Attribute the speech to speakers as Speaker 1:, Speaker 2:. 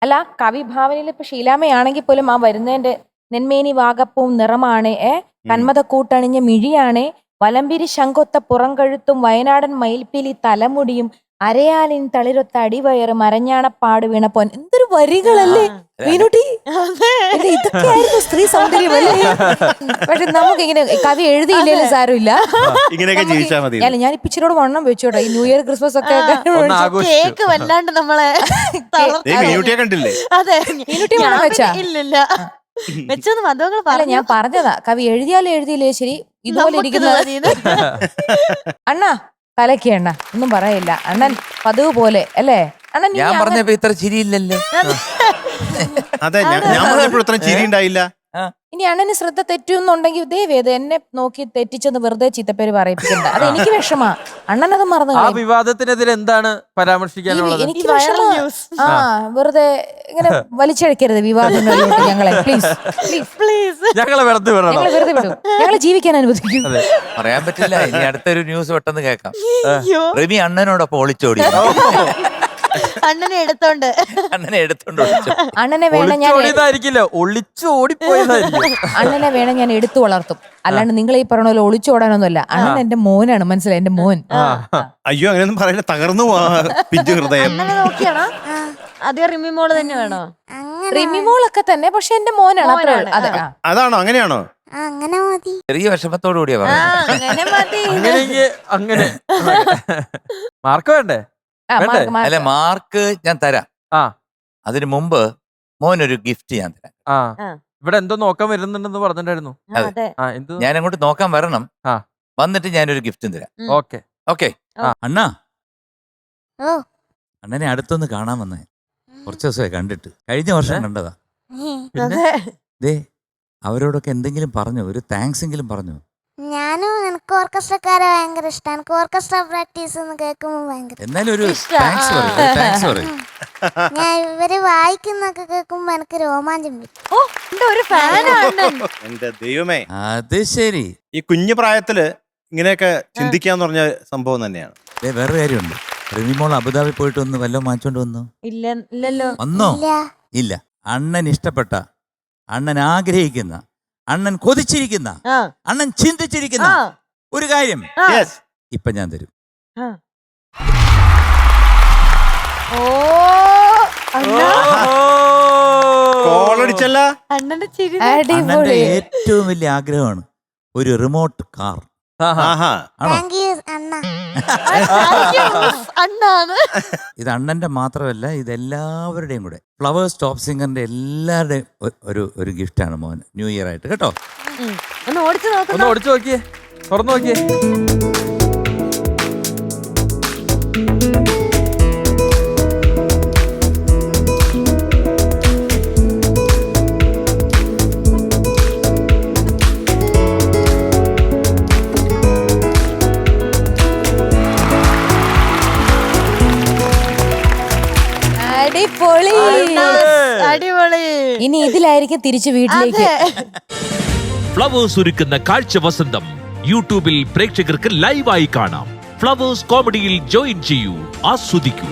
Speaker 1: അല്ല കവിഭാവനയിൽ ഇപ്പൊ ശീലാമയാണെങ്കിൽ പോലും ആ വരുന്നതിന്റെ നെന്മേനി വാഗപ്പവും നിറമാണ് കന്മതക്കൂട്ടണിഞ്ഞ മിഴിയാണ് വലമ്പിരി ശങ്കൊത്ത പുറംകഴുത്തും വയനാടൻ മയിൽപ്പീലി തലമുടിയും അരയാലിൻ തളിരൊത്ത അടിവയറ് മരഞ്ഞാണപ്പാട് വീണപ്പോൻ. എന്തൊരു വരികളല്ലേ മീനുട്ടി! ഇതൊക്കെയായിരുന്നു സ്ത്രീ സൗന്ദര്യം അല്ലേ? പക്ഷെ നമുക്ക് ഇങ്ങനെ കവി എഴുതിയില്ലേലും സാരമില്ല, ഞാൻ ഇപ്പിച്ചിനോട് വണ്ണം വെച്ചോട്ടെ. ഈ ന്യൂ ഇയർ ക്രിസ്മസ് ഒക്കെ
Speaker 2: കേക്ക് വല്ലാണ്ട് നമ്മളെ അതെ
Speaker 1: വെച്ചാ
Speaker 2: ഇല്ലില്ല വെച്ചൊന്നും മതങ്ങൾ പറഞ്ഞു.
Speaker 1: ഞാൻ പറഞ്ഞതാ, കവി എഴുതിയാലും എഴുതിയില്ലേ ശരി, ഇതുപോലെ ഇരിക്കുന്നത്. അണ്ണാ കലക്കി അണ്ണ, ഒന്നും പറയില്ല അണ്ണൻ പതിവ് പോലെ അല്ലേ അണ്ണൻ?
Speaker 3: ഞാൻ പറഞ്ഞപ്പോ ഇത്ര ചിരിയില്ലല്ലോ.
Speaker 4: അതെ, ഞാൻ പറഞ്ഞപ്പോൾ ഇത്ര ചിരി ഉണ്ടായില്ല.
Speaker 1: ഇനി അണ്ണന് ശ്രദ്ധ തെറ്റുന്നുണ്ടെങ്കിൽ ദയവേത് എന്നെ നോക്കി തെറ്റിച്ചെന്ന് വെറുതെ ചീത്തപ്പേര് പറയിപ്പിക്കണ്ട. അത് എനിക്ക് വിഷമാ. അണ്ണൻ അത് മറന്നു.
Speaker 5: ആ വിവാദത്തിനെതിരെ എന്താണ് പരാമർശിക്കാനുള്ളത്?
Speaker 1: എനിക്ക് വിഷമാ. വെറുതെ ഇങ്ങനെ വലിച്ചഴക്കരുത് വിവാദങ്ങളിലോട്ട് ഞങ്ങളെ, പ്ലീസ് പ്ലീസ്.
Speaker 5: ഞങ്ങളെ വെറുതെ
Speaker 1: വിടും, ഞങ്ങളെ ജീവിക്കാൻ അനുവദിക്കും.
Speaker 3: പറയാൻ പറ്റില്ല. ഇനി അടുത്തൊരു ന്യൂസ് പെട്ടെന്ന് കേൾക്കാം. റിമി അണ്ണനോടൊപ്പം ഒളിച്ചോടി.
Speaker 2: അണ്ണനെ എടുത്തോണ്ട്
Speaker 1: അണ്ണനെ വേണം ഞാൻ അണ്ണനെ വേണം ഞാൻ എടുത്തു വളർത്തും. അല്ലാണ്ട് നിങ്ങൾ ഈ പറഞ്ഞ പോലെ ഒളിച്ചോടാനൊന്നുമല്ല. അണ്ണൻ എന്റെ മോനാണ്, മനസ്സിലായി? എന്റെ മോൻ.
Speaker 4: അയ്യോ അങ്ങനെയൊന്നും പറയില്ല, തകർന്നു പിഞ്ചു ഹൃദയം.
Speaker 2: നോക്കിയാണോ? അതേ റിമി മോള് തന്നെ വേണോ?
Speaker 1: റിമി മോളൊക്കെ തന്നെ, പക്ഷെ എന്റെ മോനാണ്. അത്ര
Speaker 4: അതാണോ? അങ്ങനെയാണോ?
Speaker 2: അങ്ങനെ മതി.
Speaker 3: ചെറിയ വിഷമത്തോടു കൂടിയാ
Speaker 5: അങ്ങനെ മാർക്ക് വേണ്ടേ?
Speaker 3: അല്ല, മാർക്ക് ഞാൻ തരാം. അതിനു മുമ്പ് മോനൊരു ഗിഫ്റ്റ് ഞാൻ തരാം.
Speaker 5: ഇവിടെ എന്തോ നോക്കാൻ വരുന്നുണ്ടെന്ന് പറഞ്ഞിട്ടുണ്ടായിരുന്നു.
Speaker 3: ഞാൻ അങ്ങോട്ട് നോക്കാൻ വരണം. വന്നിട്ട് ഞാനൊരു ഗിഫ്റ്റും തരാം.
Speaker 5: Okay
Speaker 3: okay. അണ്ണാ, അണ്ണനെ അടുത്തൊന്ന് കാണാൻ വന്നേ. കുറച്ച് ദിവസമായി കണ്ടിട്ട്. കഴിഞ്ഞ വർഷം കണ്ടതാ. ദേ, അവരോടൊക്കെ എന്തെങ്കിലും പറഞ്ഞു, ഒരു താങ്ക്സ് എങ്കിലും പറഞ്ഞു.
Speaker 6: ഞാനും എനിക്ക് ഓർക്കസ്ട്രക്കാരെ ഭയങ്കര ഇഷ്ടമാണ്. എനിക്ക് ഓർക്കസ്ട്ര പ്രാക്ടീസ് കേൾക്കുമ്പോൾ ഭയങ്കര.
Speaker 3: എന്നാലും ഒരു താങ്ക്സ് പറയും.
Speaker 6: ഞാൻ ഇവര് വായിക്കുന്നൊക്കെ കേൾക്കുമ്പോ എനിക്ക് രോമാഞ്ചം വരും.
Speaker 2: ഒരു ഫാനാണ്.
Speaker 4: എന്റെ ദൈവമേ,
Speaker 3: അത് ശരി.
Speaker 4: ഈ കുഞ്ഞു പ്രായത്തില് ഇങ്ങനെയൊക്കെ ചിന്തിക്കാന്ന് പറഞ്ഞ സംഭവം തന്നെയാണ്.
Speaker 3: വേറൊരു കാര്യമുണ്ട്. റിമിമോൾ അബുദാബി പോയിട്ട് ഒന്ന് വല്ലതും വാങ്ങിച്ചോണ്ട് വന്നോ?
Speaker 2: ഇല്ലല്ലോ.
Speaker 3: വന്നോ? ഇല്ല. അണ്ണൻ ഇഷ്ടപ്പെട്ട, അണ്ണൻ ആഗ്രഹിക്കുന്ന, അണ്ണൻ കൊതിച്ചിരിക്കുന്ന, അണ്ണൻ ചിന്തിച്ചിരിക്കുന്ന ഒരു കാര്യം ഇപ്പൊ ഞാൻ തരും. അണ്ണന്റെ ഏറ്റവും വലിയ ആഗ്രഹമാണ് ഒരു റിമോട്ട് കാർ. ഇത് അണ്ണന്റെ മാത്രമല്ല, ഇതെല്ലാവരുടെയും കൂടെ, ഫ്ലവേഴ്സ് ടോപ്പ് സിംഗറിന്റെ എല്ലാവരുടെയും ഒരു ഗിഫ്റ്റാണ് മോൻ ന്യൂ ഇയർ ആയിട്ട്. കേട്ടോ,
Speaker 2: ഒന്ന്
Speaker 5: ഓടിച്ചു നോക്കിയേ, തുറന്നു നോക്കിയേ.
Speaker 2: അടിപൊളി.
Speaker 1: ഇനി ഇതിലായിരിക്കും തിരിച്ചു വീട്ടിലേക്ക്.
Speaker 7: ഫ്ലവേഴ്സ് ഒരുക്കുന്ന കാഴ്ച വസന്തം യൂട്യൂബിൽ പ്രേക്ഷകർക്ക് ലൈവായി കാണാം. ഫ്ലവേഴ്സ് കോമഡിയിൽ ജോയിൻ ചെയ്യൂ, ആസ്വദിക്കൂ.